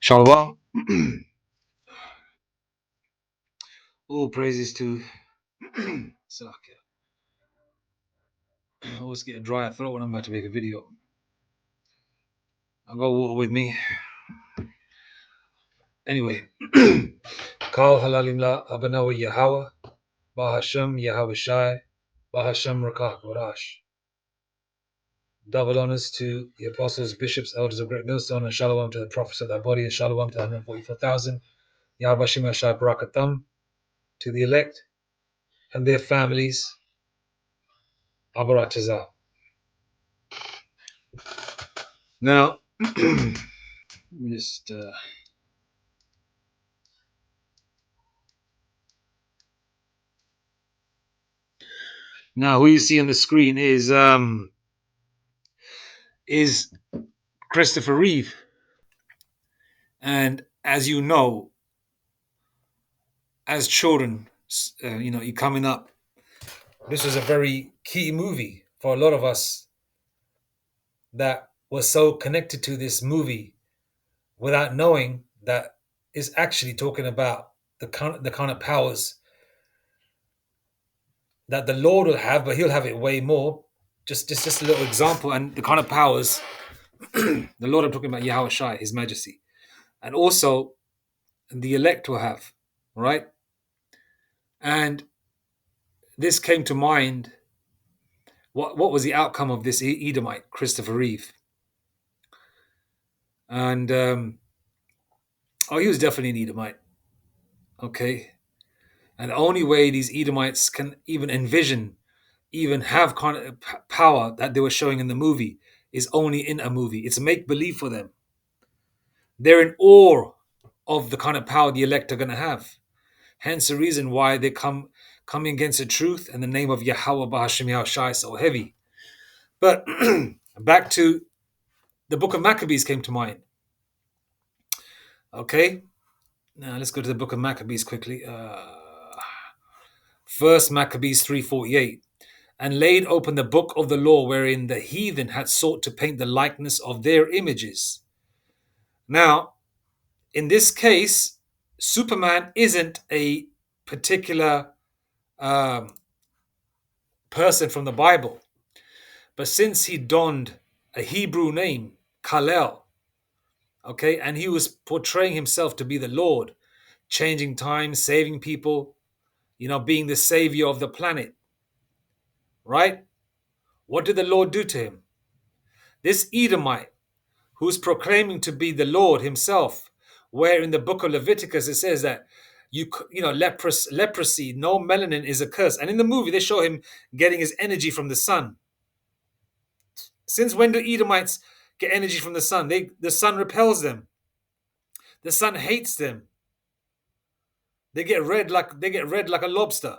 Shalom. All praises to Salakia. I always get a dry throat when I'm about to make a video. I got water with me. Anyway, Kal Halalim La Abanawa Yahweh, Bahashem Yahweh Shai, Bahashem Rakak Warash. Double honors to the apostles, bishops, elders of Great Millstone, and Shalom to the prophets of that body, and Shalom to the 144,000. Yahweh Shema Shai Barakatam to the elect and their families. Abaratazah. Now, just now who you see on the screen is Christopher Reeve, and as you know, as children, you're coming up. This was a very key movie for a lot of us that was so connected to this movie without knowing that it's actually talking about the kind of powers that the Lord will have, but He'll have it way more. Just a little example, and the kind of powers the Lord I'm talking about, Yahweh Shai, His Majesty, and also the elect will have, right? And this came to mind. What was the outcome of this Edomite, Christopher Reeve? And he was definitely an Edomite. Okay, and the only way these Edomites can even envision, even have kind of power that they were showing in the movie is only in a movie. It's make believe for them. They're in awe of the kind of power the elect are going to have. Hence the reason why they coming against the truth and the name of Yahweh Bahashim Yahushai is so heavy. But back to the book of Maccabees came to mind. Okay, now let's go to the book of Maccabees quickly. First Maccabees 3:48, and laid open the book of the law wherein the heathen had sought to paint the likeness of their images. Now, in this case, Superman isn't a particular person from the Bible, but since he donned a Hebrew name, Kalel, okay, and he was portraying himself to be the Lord, changing time, saving people, being the savior of the planet, right? What did the Lord do to him? This Edomite, who's proclaiming to be the Lord himself, where in the book of Leviticus it says that leprosy, no melanin is a curse, and in the movie they show him getting his energy from the sun. Since when do Edomites get energy from the sun? The sun repels them. The sun hates them. They get red like a lobster.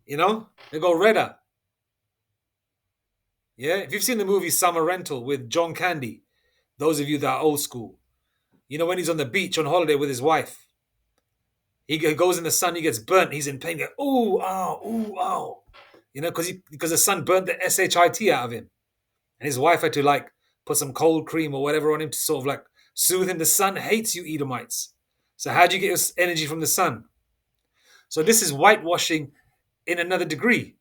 They go redder. Yeah, if you've seen the movie Summer Rental with John Candy, those of you that are old school, when he's on the beach on holiday with his wife, he goes in the sun, he gets burnt, he's in pain. Ooh, ow, ooh, ow. Because the sun burnt the shit out of him, and his wife had to put some cold cream or whatever on him to sort of soothe him. The sun hates you, Edomites. So how do you get your energy from the sun? So this is whitewashing in another degree.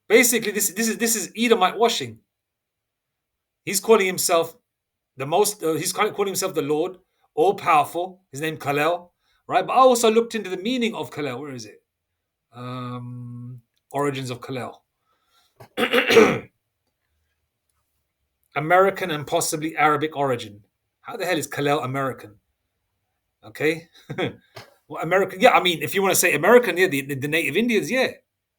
Basically, this is Edomite washing. He's calling himself the most. He's calling himself the Lord, all powerful. His name Kalel, right? But I also looked into the meaning of Kalel. Where is it? Origins of Kalel. American and possibly Arabic origin. How the hell is Kalel American? Okay. Well, American, yeah. I mean, if you want to say American, yeah, the native Indians, yeah.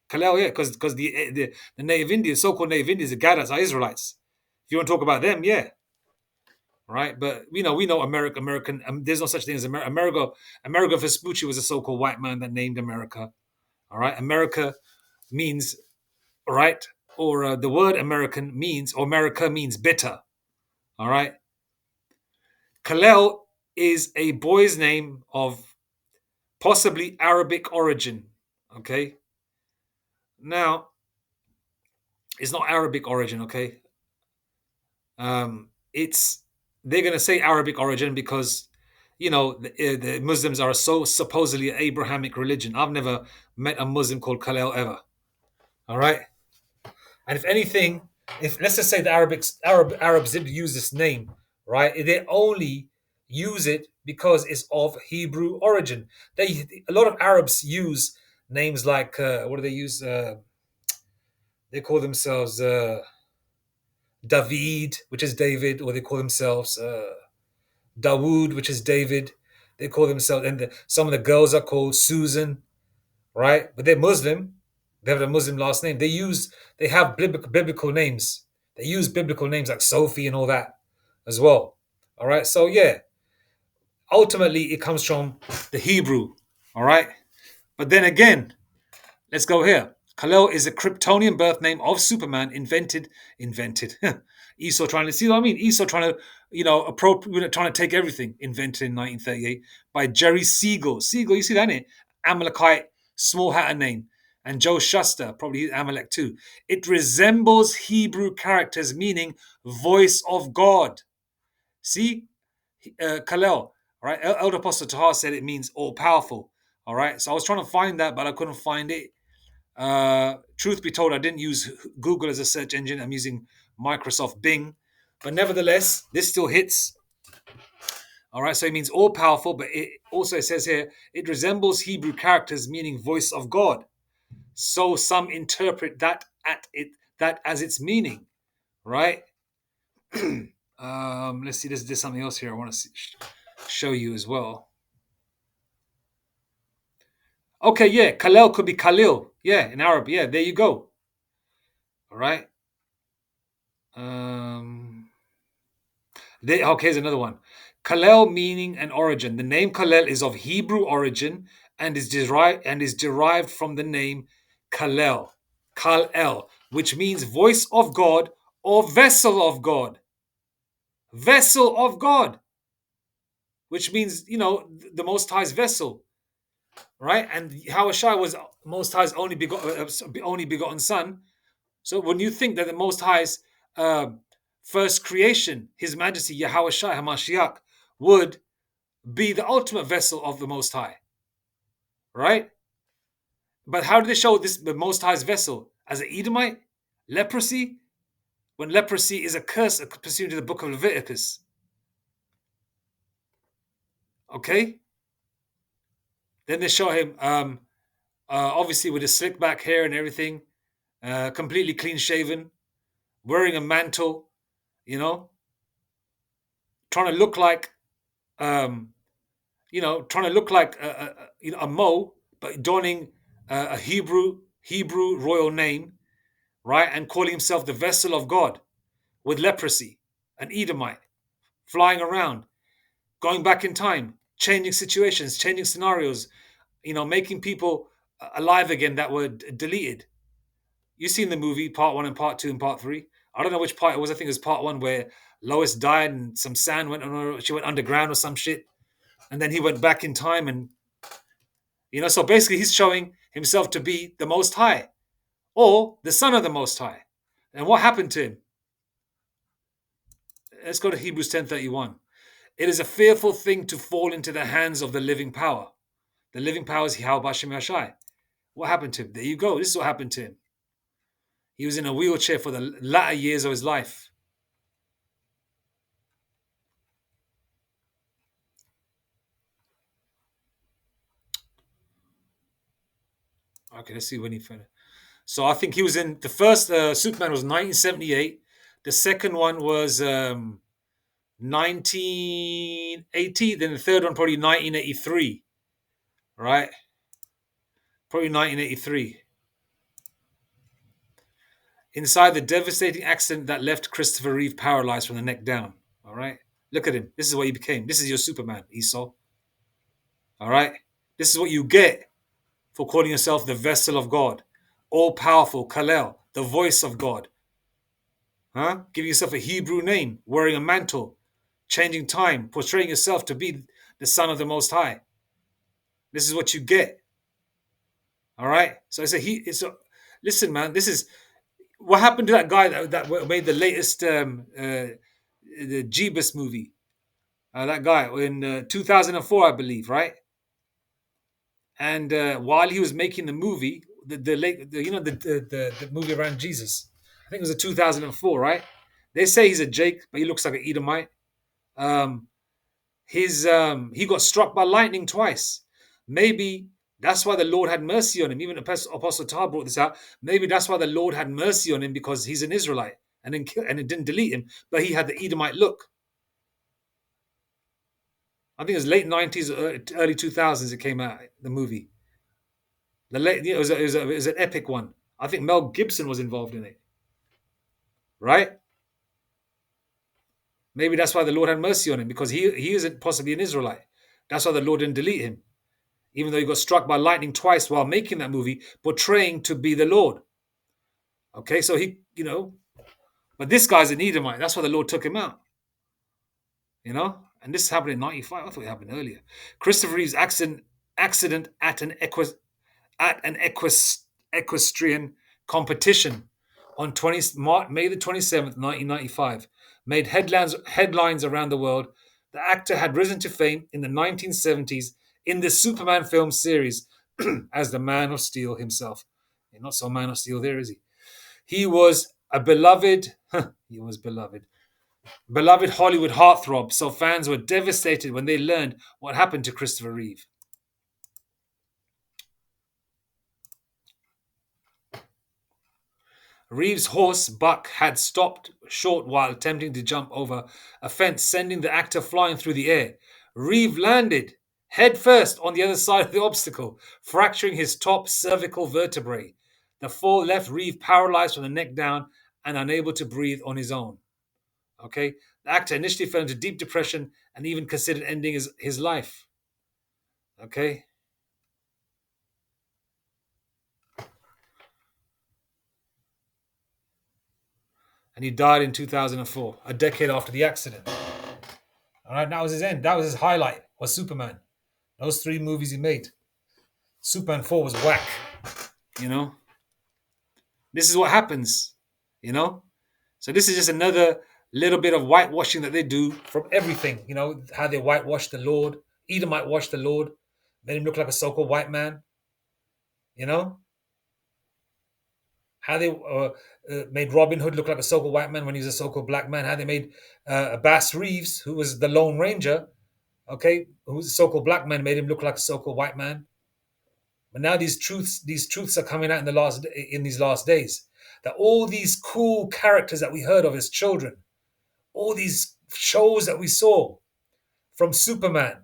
Kalel, yeah, because the native Indians, so-called native Indians, the Gadas are Israelites. If you want to talk about them, yeah. Right, but we know American. There's no such thing as America. Amerigo Vespucci was a so-called white man that named America. All right, America means, all right, or the word American means, or America means bitter. All right, Kalel is a boy's name of possibly Arabic origin. Okay. Now, it's not Arabic origin. Okay. It's they're going to say Arabic origin because the Muslims are so supposedly an Abrahamic religion. I've never met a Muslim called Kalel ever. All right, and if anything, if let's just say the Arabs did use this name, right? They only use it because it's of Hebrew origin. A lot of Arabs use names like what do they use? They call themselves David, which is David, or they call themselves Dawood, which is David. They call themselves, and some of the girls are called Susan, right? But they're Muslim. They have a Muslim last name. They have biblical names. They use biblical names like Sophie and all that as well. All right. So yeah, ultimately it comes from the Hebrew. All right. But then again, let's go here. Kal-El is a Kryptonian birth name of Superman, invented. Esau trying to see what I mean. Esau trying to, trying to take everything. Invented in 1938 by Jerry Siegel. Siegel, you see that in it? Amalekite, small hatter name. And Joe Shuster, probably Amalek too. It resembles Hebrew characters meaning voice of God. See, Kal-El, right? Elder Apostle Tahar said it means all powerful. All right, so I was trying to find that, but I couldn't find it. Truth be told, I didn't use Google as a search engine. I'm using Microsoft Bing. But nevertheless, this still hits. All right, so it means all powerful, but it says here it resembles Hebrew characters meaning voice of God. So some interpret that as its meaning, right? Let's see. There's something else here I want to show you as well. Okay, yeah, Kalel could be Khalil. Yeah, in Arab. Yeah, there you go. All right. Um, okay, here's another one. Kalel meaning and origin. The name Kalel is of Hebrew origin and is derived from the name Kalel, Kal-El, which means voice of God or vessel of God. Vessel of God, which means the Most High's vessel, right? And Hawashai was Most High's only begotten son. So when you think that the Most High's uh, first creation, His Majesty Yahweh Shai Hamashiach, would be the ultimate vessel of the Most High, right? But how did they show this the Most High's vessel as an Edomite? Leprosy, when leprosy is a curse pursuant to the book of Leviticus. Okay, then they show him obviously with a slick back hair and everything, completely clean shaven, wearing a mantle, you know, trying to look like um, trying to look like a Mo, but donning a Hebrew royal name, right, and calling himself the vessel of God with leprosy, an Edomite, flying around, going back in time, changing situations, changing scenarios, making people alive again that were deleted. You've seen the movie part one and part two and part three. I don't know which part it was. I think it was part one where Lois died and some sand went on her. She went underground or some shit, and then he went back in time and so basically, he's showing himself to be the Most High or the Son of the Most High. And what happened to him? Let's go to Hebrews 10:31. It is a fearful thing to fall into the hands of the living power. The living power is Yahweh Bashem Yashai. What happened to him? There you go. This is what happened to him. He was in a wheelchair for the latter years of his life. Okay, let's see when he finished. So I think he was in the first Superman was 1978. The second one was 1980. Then the third one probably 1983. Right? Probably 1983. Inside the devastating accident that left Christopher Reeve paralyzed from the neck down. All right? Look at him. This is what he became. This is your Superman, Esau. All right? This is what you get for calling yourself the vessel of God, all powerful, Kalel, the voice of God. Huh? Giving yourself a Hebrew name, wearing a mantle, changing time, portraying yourself to be the Son of the Most High. This is what you get. All right. So I said he. So listen, man. This is what happened to that guy that made the latest the Jeebus movie. That guy in 2004, I believe, right? And while he was making the movie, the late, the, you know, the movie around Jesus, I think it was a 2004, right? They say he's a Jake, but he looks like an Edomite. Um, he got struck by lightning twice. Maybe that's why the Lord had mercy on him. Even Apostle Tar brought this out. Maybe that's why the Lord had mercy on him because he's an Israelite and it didn't delete him, but he had the Edomite look. I think it was late 90s, early 2000s. It came out the movie. The late, it was an epic one. I think Mel Gibson was involved in it, right? Maybe that's why the Lord had mercy on him because he isn't possibly an Israelite. That's why the Lord didn't delete him, even though he got struck by lightning twice while making that movie, portraying to be the Lord. Okay, so but this guy's an Edomite. That's why the Lord took him out. And this happened in '95. I thought it happened earlier. Christopher Reeve's accident at an equestrian competition on May the 27th, 1995, made headlines around the world. The actor had risen to fame in the 1970s in the Superman film series as the Man of Steel himself. Not so Man of Steel there, is he? He was a beloved, he was beloved Hollywood heartthrob, so fans were devastated when they learned what happened to Christopher Reeve. Reeves' horse, Buck, had stopped short while attempting to jump over a fence, sending the actor flying through the air. Reeve landed headfirst on the other side of the obstacle, fracturing his top cervical vertebrae. The fall left Reeve paralyzed from the neck down and unable to breathe on his own. Okay? The actor initially fell into deep depression and even considered ending his life. Okay? And he died in 2004, a decade after the accident. All right, that was his end. That was his highlight, was Superman. Those three movies he made. Superman 4 was whack. You know? This is what happens. You know? So this is just another little bit of whitewashing that they do from everything. How they whitewash the Lord. Edomite washed the Lord. Made him look like a so-called white man. You know? How they made Robin Hood look like a so-called white man when he was a so-called black man. How they made Bass Reeves, who was the Lone Ranger, okay, who's a so-called black man, made him look like a so-called white man. But now these truths are coming out in these last days. That all these cool characters that we heard of as children, all these shows that we saw, from Superman,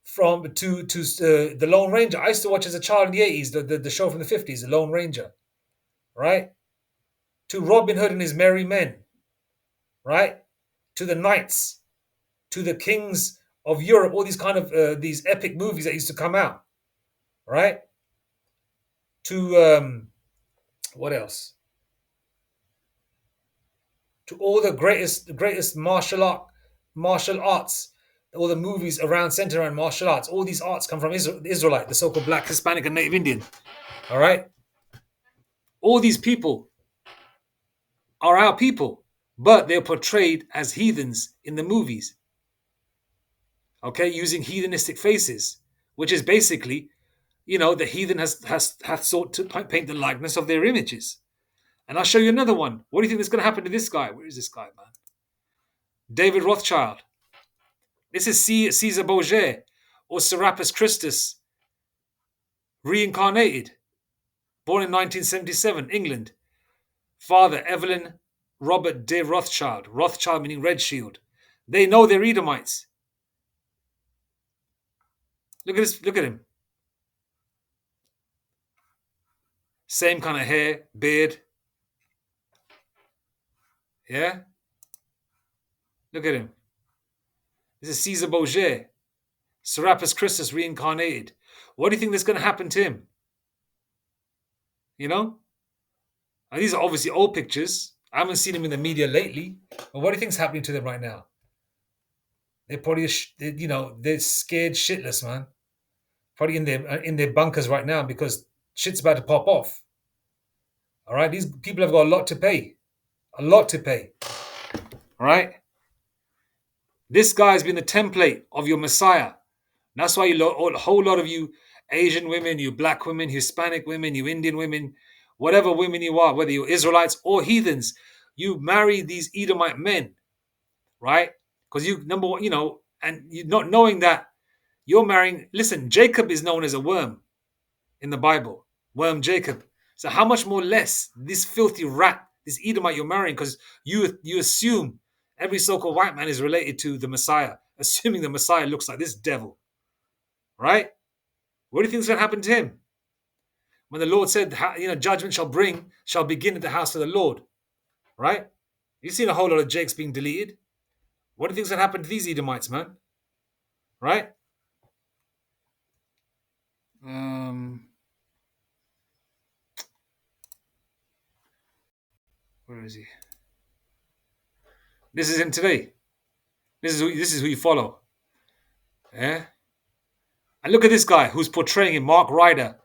from to the Lone Ranger. I used to watch as a child in the 80s, the show from the 50s, the Lone Ranger, right? To Robin Hood and his merry men, right? To the knights, to the kings of Europe, all these kind of these epic movies that used to come out, right? To what else? To all the greatest martial arts, all the movies centered around martial arts. All these arts come from Israelite, the so-called Black, Hispanic, and Native Indian. All right, all these people are our people, but they're portrayed as heathens in the movies. Okay, using heathenistic faces, which is basically, the heathen hath sought to paint the likeness of their images. And I'll show you another one. What do you think is going to happen to this guy? Where is this guy, man? David Rothschild. This is Caesar Borgia, or Serapis Christus, reincarnated. Born in 1977, England. Father, Evelyn Robert de Rothschild. Rothschild meaning red shield. They know they're Edomites. Look at this. Look at him. Same kind of hair, beard. Yeah? Look at him. This is Caesar Borgia. Serapis Christus reincarnated. What do you think is going to happen to him? Now, these are obviously old pictures. I haven't seen him in the media lately. But what do you think is happening to them right now? They're probably, they're scared shitless, man. probably in their bunkers right now because shit's about to pop off. All right, these people have got a lot to pay, a lot to pay. All right, this guy has been the template of your Messiah. That's why a whole lot of you Asian women, you black women, Hispanic women, you Indian women, whatever women you are, whether you're Israelites or heathens, you marry these Edomite men, right? Because you number one, and you not knowing that you're marrying. Listen, Jacob is known as a worm in the Bible, worm Jacob. So how much more less this filthy rat, this Edomite you're marrying, because you assume every so-called white man is related to the Messiah, assuming the Messiah looks like this devil, right? What do you think is going to happen to him when the Lord said, judgment shall begin at the house of the Lord, right? You've seen a whole lot of Jakes being deleted. What do you think is going to happen to these Edomites, man? Right? Where is he? This is him today. This is who you follow. Yeah. And look at this guy who's portraying him, Mark Ryder,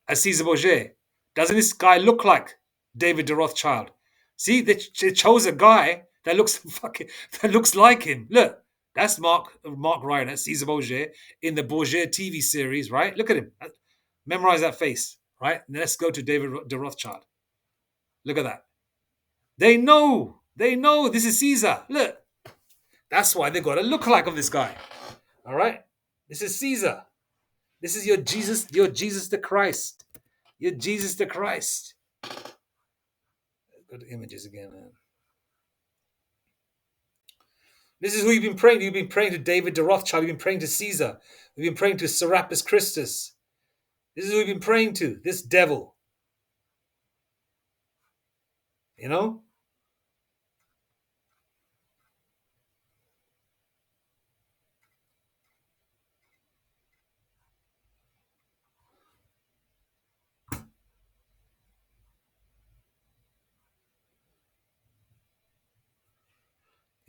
as Caesar Borgia. Doesn't this guy look like David de Rothschild? See, they chose a guy that looks that looks like him. Look, that's Mark Ryder, Caesar Borgia in the Borgia TV series, right? Look at him. Memorize that face, right? And let's go to David de Rothschild. Look at that. They know this is Caesar. Look, that's why they got a look-alike of this guy. All right, this is Caesar. This is your Jesus the Christ. You're Jesus the Christ. Go to images again, man. This is who you've been praying to. You've been praying to David de Rothschild. You've been praying to Caesar. You've been praying to Serapis Christus. This is who you've been praying to. This devil. You know?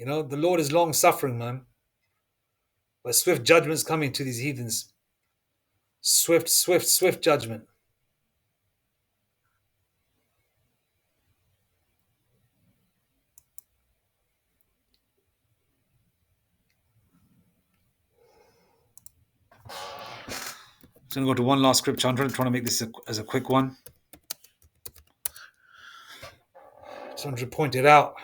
You know, the Lord is long suffering, man. But swift judgment's coming to these heathens. Swift judgment. So I'm going to go to one last scripture. I'm trying to make this as a quick one. Just wanted to point it out.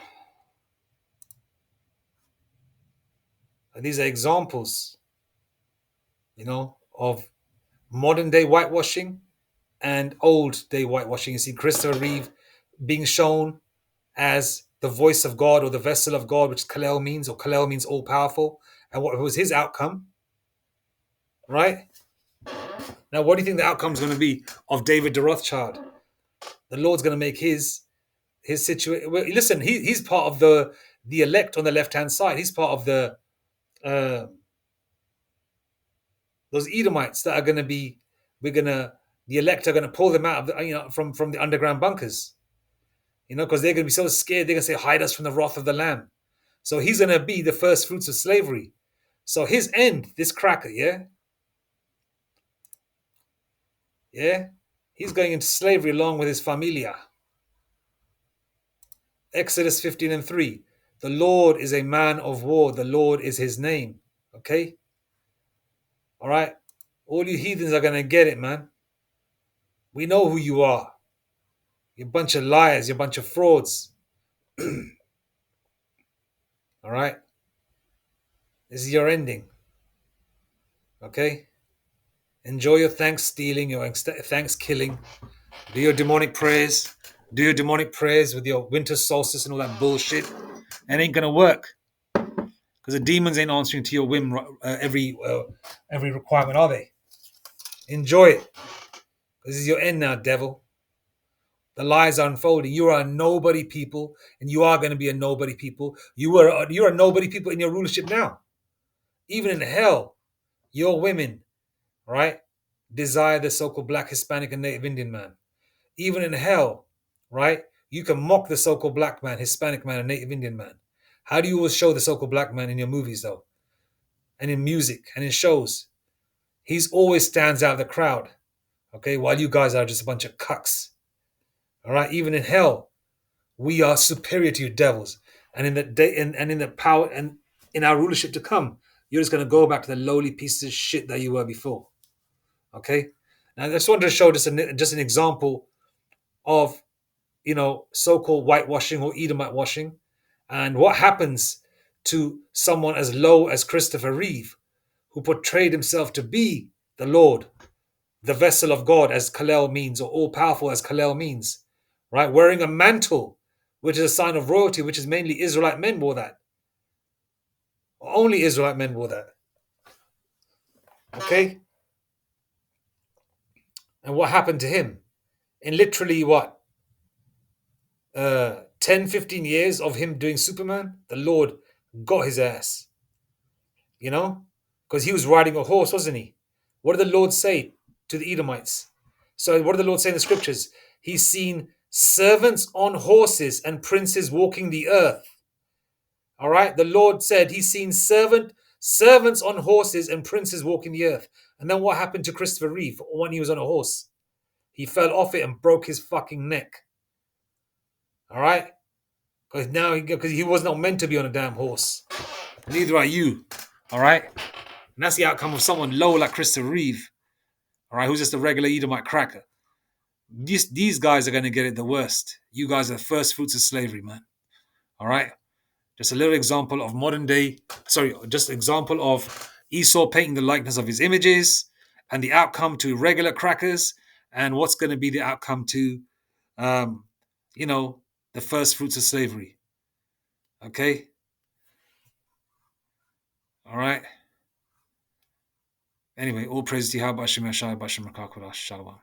And these are examples, of modern day whitewashing and old day whitewashing. You see Christopher Reeve being shown as the voice of God or the vessel of God, which Kalel means, or Kalel means all powerful. And what was his outcome? Right? Now, what do you think the outcome is going to be of David de Rothschild? The Lord's going to make his situation. Well, listen, he's part of the elect on the left hand side. He's part of the those Edomites that are going to be. The elect are going to pull them out of from the underground bunkers. Because they're going to be so scared. They're going to say, "Hide us from the wrath of the Lamb." So he's going to be the first fruits of slavery. So his end, this cracker, he's going into slavery along with his familia. Exodus 15:3. The Lord is a man of war. The Lord is his name. Okay? All right? All you heathens are going to get it, man. We know who you are. You're a bunch of liars. You're a bunch of frauds. All right? This is your ending. Okay? Enjoy your thanks stealing, your thanks killing. Do your demonic prayers. Do your demonic prayers with your winter solstice and all that bullshit. It ain't going to work. Because the demons ain't answering to your whim every requirement, are they? Enjoy it. This is your end now, devil. The lies are unfolding. You are a nobody people, and you are going to be a nobody people. You're a nobody people in your rulership now. Even in hell, your women, right, desire the so-called black, Hispanic, and Native Indian man. Even in hell, right, you can mock the so-called black man, Hispanic man, and Native Indian man. How do you always show the so-called black man in your movies, though? And in music and in shows? He's always stands out of the crowd. Okay, while you guys are just a bunch of cucks. All right, even in hell, we are superior to you devils. And in the day and in the power and in our rulership to come, you're just gonna go back to the lowly pieces of shit that you were before. Okay? Now I just wanted to show just an example of so-called whitewashing or Edomite washing, and what happens to someone as low as Christopher Reeve, who portrayed himself to be the Lord, the vessel of God, as Kalel means, or all powerful as Kalel means, right? Wearing a mantle, which is a sign of royalty, which is mainly Israelite men wore that. Only Israelite men wore that. Okay? And what happened to him? In literally what? 10, 15 years of him doing Superman, the Lord got his ass. You know? Because he was riding a horse, wasn't he? What did the Lord say to the Edomites? So, what did the Lord say in the scriptures? He's seen servants on horses and princes walking the earth. All right? The Lord said he's seen servants on horses and princes walking the earth. And then what happened to Christopher Reeve when he was on a horse? He fell off it and broke his fucking neck. All right? Because he was not meant to be on a damn horse. Neither are you. All right? And that's the outcome of someone low like Christopher Reeve. All right? Who's just a regular Edomite cracker. These guys are going to get it the worst. You guys are the first fruits of slavery, man. All right? Just a little example of just example of Esau painting the likeness of his images and the outcome to regular crackers and what's going to be the outcome to, um, the first fruits of slavery. Okay? All right? Anyway, all praise to Yahweh Hashem Yashai Bashem Rakakurash Shalom.